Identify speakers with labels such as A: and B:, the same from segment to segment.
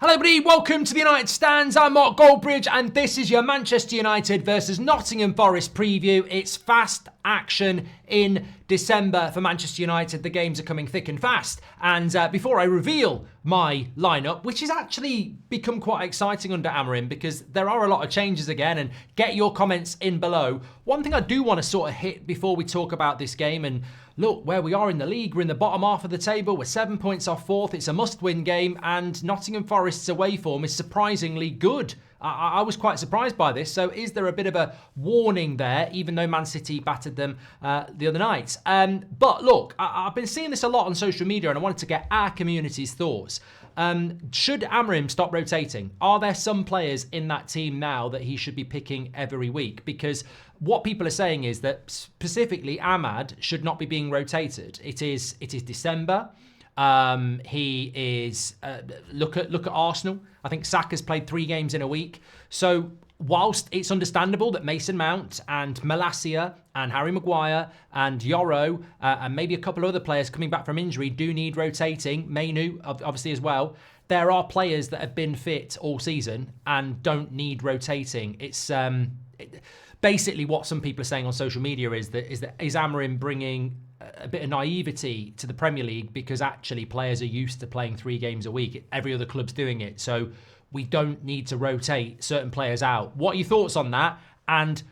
A: Hello everybody, welcome to the United Stands. I'm Mark Goldbridge and this is your Manchester United versus Nottingham Forest preview. It's fast action in December for Manchester United. The games are coming thick and fast. And before I reveal my lineup, which has actually become quite exciting under Amorim because there are a lot of changes again, and get your comments in below. One thing I do want to sort of hit before we talk about this game, and look where we are in the league. We're in the bottom half of the table. We're 7 points off fourth. It's a must-win game, and Nottingham Forest's away form is surprisingly good. I was quite surprised by this. So is there a bit of a warning there, even though Man City battered them the other night? But look, I've been seeing this a lot on social media, and I wanted to get our community's thoughts. Should Amorim stop rotating? Are there some players in that team now that he should be picking every week? Because what people are saying is that specifically Ahmad should not be being rotated. It is December. He is look at Arsenal. I think Saka's played 3 games in a week. So whilst it's understandable that Mason Mount and Malacia and Harry Maguire and Yoro and maybe a couple of other players coming back from injury do need rotating, Mainu obviously as well, there are players that have been fit all season and don't need rotating. It's basically what some people are saying on social media is Amorim bringing a bit of naivety to the Premier League because actually players are used to playing 3 games a week. Every other club's doing it. So we don't need to rotate certain players out. What are your thoughts on that? And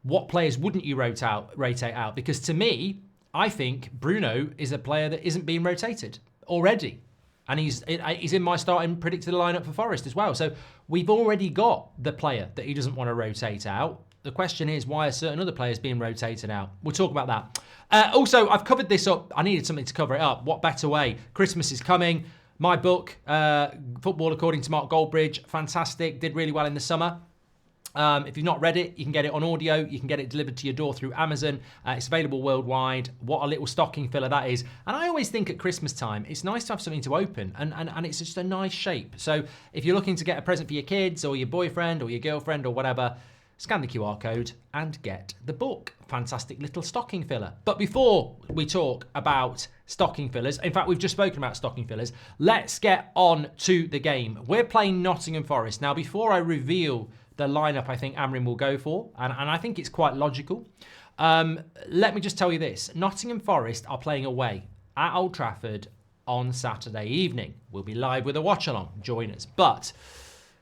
A: what players wouldn't you rotate out? Because to me, I think Bruno is a player that isn't being rotated already. And he's in my starting predicted lineup for Forest as well. So we've already got the player that he doesn't want to rotate out. The question is, why are certain other players being rotated out? We'll talk about that. Also, I've covered this up. I needed something to cover it up. What better way? Christmas is coming. My book, Football According to Mark Goldbridge, fantastic. Did really well in the summer. If you've not read it, you can get it on audio. You can get it delivered to your door through Amazon. It's available worldwide. What a little stocking filler that is. And I always think at Christmas time, it's nice to have something to open. And it's just a nice shape. So if you're looking to get a present for your kids or your boyfriend or your girlfriend or whatever, scan the QR code and get the book. Fantastic little stocking filler. But before we talk about stocking fillers, in fact, we've just spoken about stocking fillers, let's get on to the game. We're playing Nottingham Forest. Now, before I reveal the lineup I think Amorim will go for, and I think it's quite logical, let me just tell you this. Nottingham Forest are playing away at Old Trafford on Saturday evening. We'll be live with a watch-along. Join us. But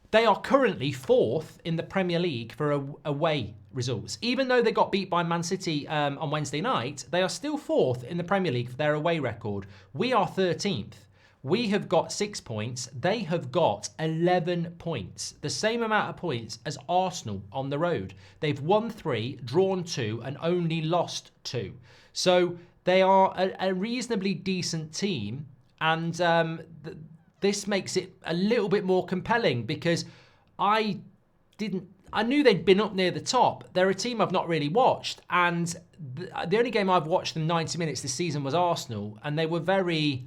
A: they are currently 4th in the Premier League for away results. Even though they got beat by Man City on Wednesday night, they are still 4th in the Premier League for their away record. We are 13th. We have got 6 points. They have got 11 points. The same amount of points as Arsenal on the road. They've won 3, drawn 2, and only lost 2. So they are a reasonably decent team, and this makes it a little bit more compelling because I knew they'd been up near the top. They're a team I've not really watched, and the only game I've watched them 90 minutes this season was Arsenal, and they were very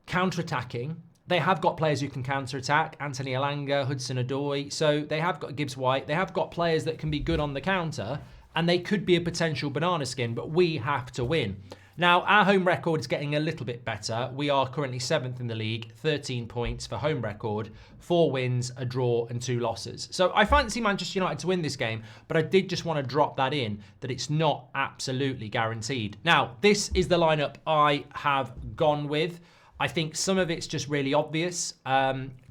A: counter-attacking. They have got players who can counter-attack, Anthony Elanga, Hudson-Odoi, so they have got Gibbs-White. They have got players that can be good on the counter, and they could be a potential banana skin, but we have to win. Now, our home record is getting a little bit better. We are currently 7th in the league, 13 points for home record, 4 wins, a draw, and 2 losses. So I fancy Manchester United to win this game, but I did just want to drop that in, that it's not absolutely guaranteed. Now, this is the lineup I have gone with. I think some of it's just really obvious,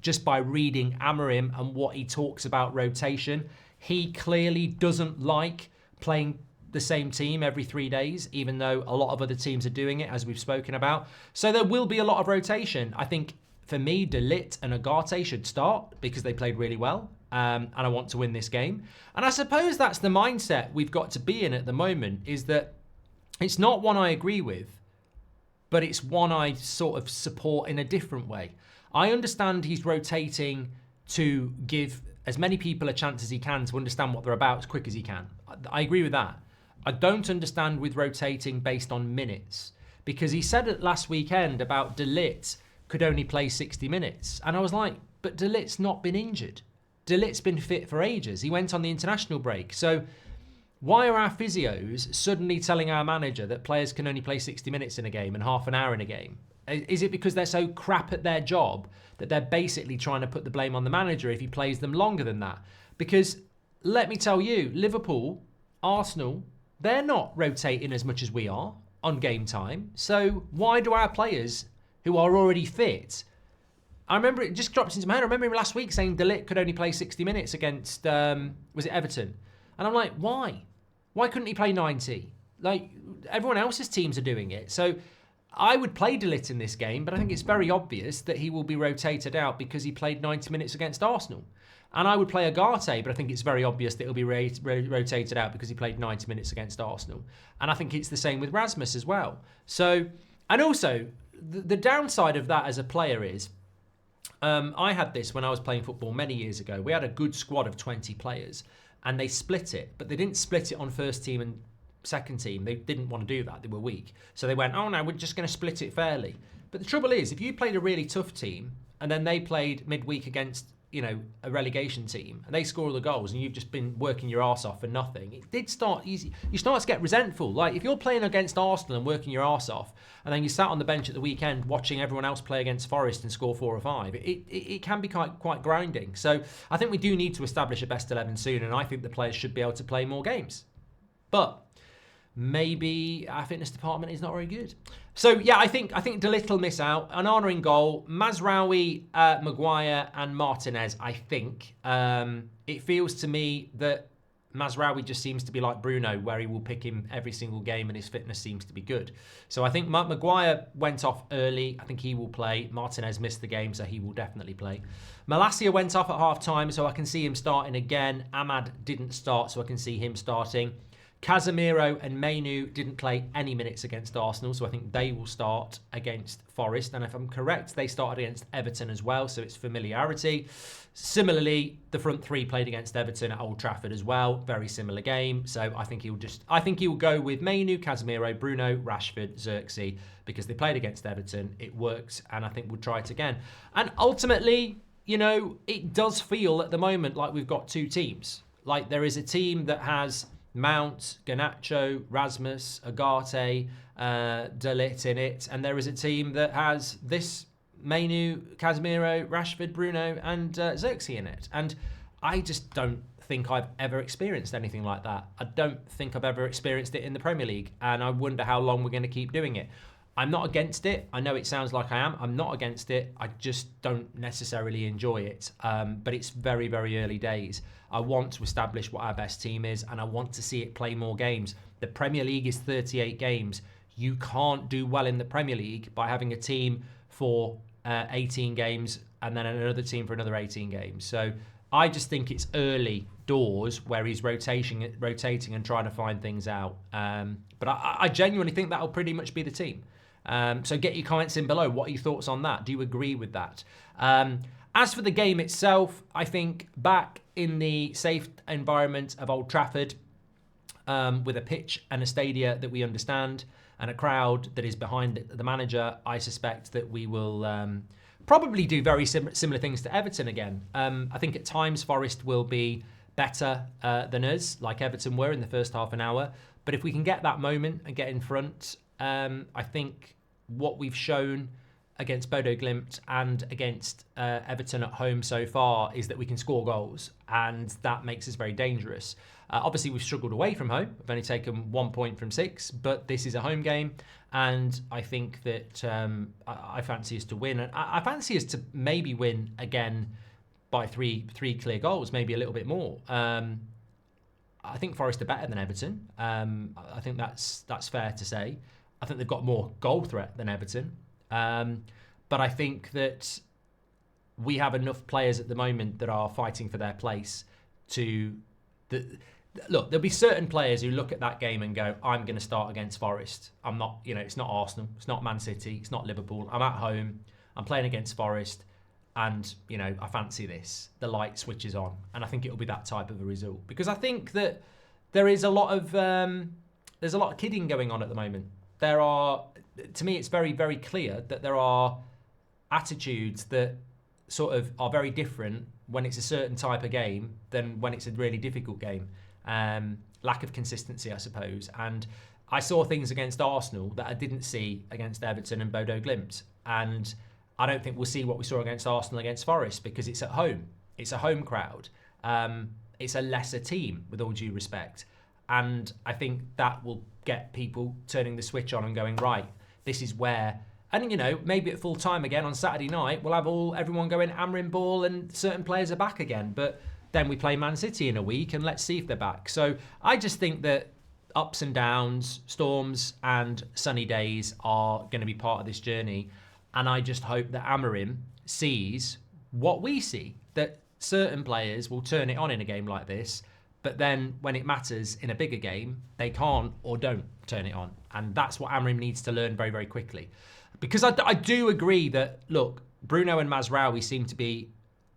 A: just by reading Amorim and what he talks about rotation. He clearly doesn't like playing the same team every 3 days, even though a lot of other teams are doing it, as we've spoken about. So there will be a lot of rotation. I think, for me, De Ligt and Agate should start because they played really well, and I want to win this game. And I suppose that's the mindset we've got to be in at the moment, is that it's not one I agree with, but it's one I sort of support in a different way. I understand he's rotating to give as many people a chance as he can to understand what they're about as quick as he can. I agree with that. I don't understand with rotating based on minutes, because he said it last weekend about De Ligt could only play 60 minutes. And I was like, but De Ligt's not been injured. De Ligt's been fit for ages. He went on the international break. So why are our physios suddenly telling our manager that players can only play 60 minutes in a game and half an hour in a game? Is it because they're so crap at their job that they're basically trying to put the blame on the manager if he plays them longer than that? Because let me tell you, Liverpool, Arsenal, they're not rotating as much as we are on game time. So why do our players who are already fit? I remember it just dropped into my head. I remember him last week saying De Ligt could only play 60 minutes against, was it Everton? And I'm like, why? Why couldn't he play 90? Like, everyone else's teams are doing it. So I would play De Ligt in this game, but I think it's very obvious that he will be rotated out because he played 90 minutes against Arsenal. And I would play Agate, but I think it's very obvious that he'll be rotated out because he played 90 minutes against Arsenal. And I think it's the same with Rasmus as well. So, and also, the downside of that as a player is, I had this when I was playing football many years ago. We had a good squad of 20 players, and they split it, but they didn't split it on first team and second team. They didn't want to do that. They were weak. So they went, oh no, we're just going to split it fairly. But the trouble is, if you played a really tough team, and then they played midweek against, you know, a relegation team, and they score all the goals, and you've just been working your arse off for nothing, it did start easy. You start to get resentful. Like, if you're playing against Arsenal and working your arse off, and then you sat on the bench at the weekend watching everyone else play against Forest and score 4 or 5, it can be quite grinding. So I think we do need to establish a best 11 soon, and I think the players should be able to play more games. But maybe our fitness department is not very good. So yeah, I think De Ligt will miss out. Onana in goal, Mazraoui, Maguire, and Martinez. I think it feels to me that Mazraoui just seems to be like Bruno, where he will pick him every single game, and his fitness seems to be good. So I think Maguire went off early. I think he will play. Martinez missed the game, so he will definitely play. Malacia went off at half time, so I can see him starting again. Ahmad didn't start, so I can see him starting. Casemiro and Mainu didn't play any minutes against Arsenal, so I think they will start against Forest. And if I'm correct, they started against Everton as well, so it's familiarity. Similarly, the front three played against Everton at Old Trafford as well. Very similar game. So I think he'll go with Mainu, Casemiro, Bruno, Rashford, Xerxes, because they played against Everton. It worked, and I think we'll try it again. And ultimately, you know, it does feel at the moment like we've got two teams. Like, there is a team that has Mount, Garnacho, Rasmus, Agate, De Ligt in it, and there is a team that has this Mainu, Casemiro, Rashford, Bruno, and Xerxes in it. And I just don't think I've ever experienced anything like that. I don't think I've ever experienced it in the Premier League, and I wonder how long we're going to keep doing it. I'm not against it. I know it sounds like I am. I'm not against it. I just don't necessarily enjoy it. But it's very, very early days. I want to establish what our best team is, and I want to see it play more games. The Premier League is 38 games. You can't do well in the Premier League by having a team for 18 games and then another team for another 18 games. So I just think it's early doors where he's rotating and trying to find things out. But I genuinely think that'll pretty much be the team. So get your comments in below. What are your thoughts on that? Do you agree with that? As for the game itself, I think back in the safe environment of Old Trafford, with a pitch and a stadia that we understand and a crowd that is behind the manager, I suspect that we will probably do very similar things to Everton again. I think at times Forest will be better than us, like Everton were in the first half an hour. But if we can get that moment and get in front, I think what we've shown against Bodo Glimt and against Everton at home so far is that we can score goals, and that makes us very dangerous. Obviously, we've struggled away from home. We've only taken 1 point from 6, but this is a home game, and I think that I fancy us to win. And I fancy us to maybe win again by three clear goals, maybe a little bit more. I think Forest are better than Everton. I think that's fair to say. I think they've got more goal threat than Everton. But I think that we have enough players at the moment that are fighting for their place to... Look, there'll be certain players who look at that game and go, I'm going to start against Forest. I'm not, it's not Arsenal, it's not Man City, it's not Liverpool. I'm at home, I'm playing against Forest, and, I fancy this. The light switches on, and I think it'll be that type of a result. Because I think that there is a lot of... there's a lot of kidding going on at the moment. There are... To me, it's very, very clear that there are attitudes that sort of are very different when it's a certain type of game than when it's a really difficult game. Lack of consistency, I suppose. And I saw things against Arsenal that I didn't see against Everton and Bodo Glimt. And I don't think we'll see what we saw against Arsenal against Forest because it's at home. It's a home crowd. It's a lesser team, with all due respect. And I think that will get people turning the switch on and going, right, this is where... And, you know, maybe at full time again on Saturday night, we'll have everyone going Amorim ball and certain players are back again. But then we play Man City in a week and let's see if they're back. So I just think that ups and downs, storms and sunny days are going to be part of this journey. And I just hope that Amorim sees what we see, that certain players will turn it on in a game like this, but then when it matters in a bigger game, they can't or don't turn it on. And that's what Amorim needs to learn very, very quickly. Because I do agree that, look, Bruno and Mazraoui seem to be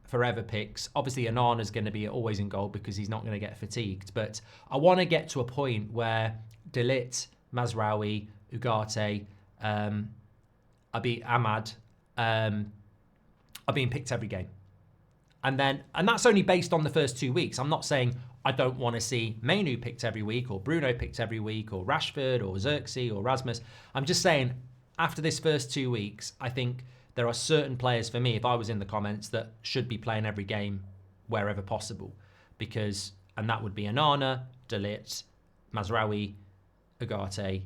A: forever picks. Obviously, Onana's going to be always in goal because he's not going to get fatigued. But I want to get to a point where De Ligt, Mazraoui, Ugarte, Ahmad are being picked every game. And that's only based on the first 2 weeks. I'm not saying I don't want to see Mainu picked every week or Bruno picked every week or Rashford or Xerxes or Rasmus. I'm just saying after this first 2 weeks, I think there are certain players for me, if I was in the comments, that should be playing every game wherever possible. And that would be Onana, De Ligt, Mazraoui, Ugarte,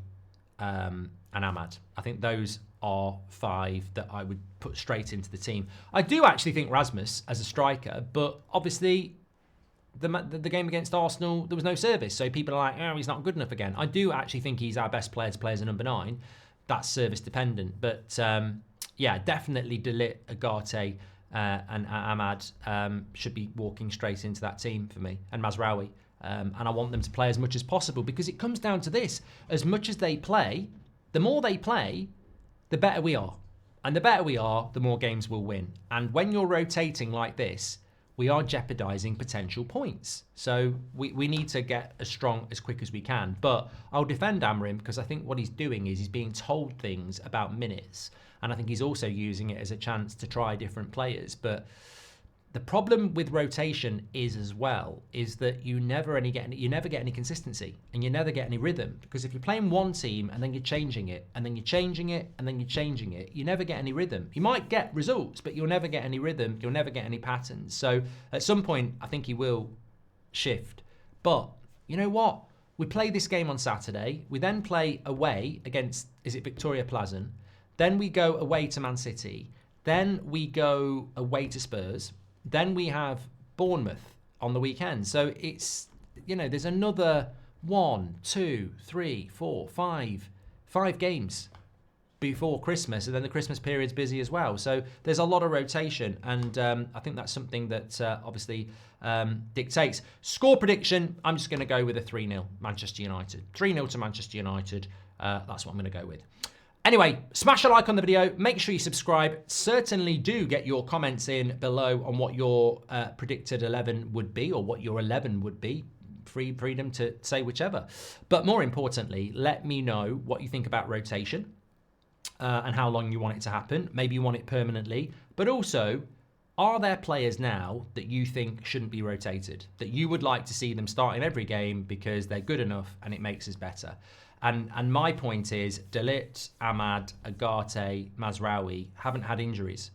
A: and Ahmad. I think those are 5 that I would put straight into the team. I do actually think Rasmus as a striker, but obviously the game against Arsenal, there was no service. So people are like, oh, he's not good enough again. I do actually think he's our best player to play as a number 9. That's service dependent. But yeah, definitely De Ligt, Ugarte and Ahmad should be walking straight into that team for me, and Mazraoui. And I want them to play as much as possible because it comes down to this. As much as they play, the more they play, the better we are. And the better we are, the more games we'll win. And when you're rotating like this, we are jeopardising potential points. So we need to get as strong as quick as we can. But I'll defend Amorim because I think what he's doing is he's being told things about minutes. And I think he's also using it as a chance to try different players. But the problem with rotation is that you never get any consistency and you never get any rhythm. Because if you're playing one team and then you're changing it and then you're changing it and then you're changing it, you never get any rhythm. You might get results, but you'll never get any rhythm. You'll never get any patterns. So at some point, I think he will shift. But you know what? We play this game on Saturday. We then play away against, is it Victoria Pleasant? Then we go away to Man City. Then we go away to Spurs. Then we have Bournemouth on the weekend. So it's, there's another 1, 2, 3, 4, 5 games before Christmas. And then the Christmas period's busy as well. So there's a lot of rotation. And I think that's something that obviously dictates. Score prediction, I'm just going to go with a 3-0 Manchester United. 3-0 to Manchester United. That's what I'm going to go with. Anyway, smash a like on the video. Make sure you subscribe. Certainly do get your comments in below on what your predicted 11 would be or what your 11 would be. Freedom to say whichever. But more importantly, let me know what you think about rotation and how long you want it to happen. Maybe you want it permanently. But also, are there players now that you think shouldn't be rotated? That you would like to see them start in every game because they're good enough and it makes us better? And my point is, De Ligt, Ahmad, Ugarte, Mazraoui haven't had injuries.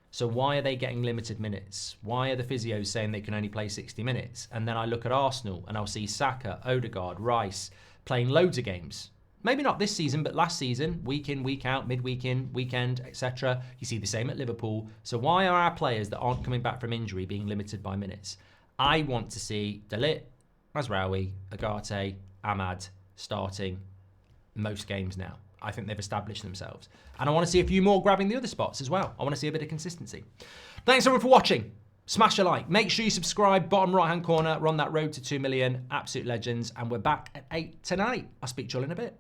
A: So why are they getting limited minutes? Why are the physios saying they can only play 60 minutes? And then I look at Arsenal and I'll see Saka, Odegaard, Rice playing loads of games. Maybe not this season, but last season, week in, week out, midweek in, weekend, etc. You see the same at Liverpool. So why are our players that aren't coming back from injury being limited by minutes? I want to see De Ligt, Mazraoui, Ugarte, Ahmad starting most games now. I think they've established themselves. And I want to see a few more grabbing the other spots as well. I want to see a bit of consistency. Thanks everyone for watching. Smash a like. Make sure you subscribe. Bottom right-hand corner. We're on that road to 2 million. Absolute legends. And we're back at 8 tonight. I'll speak to you all in a bit.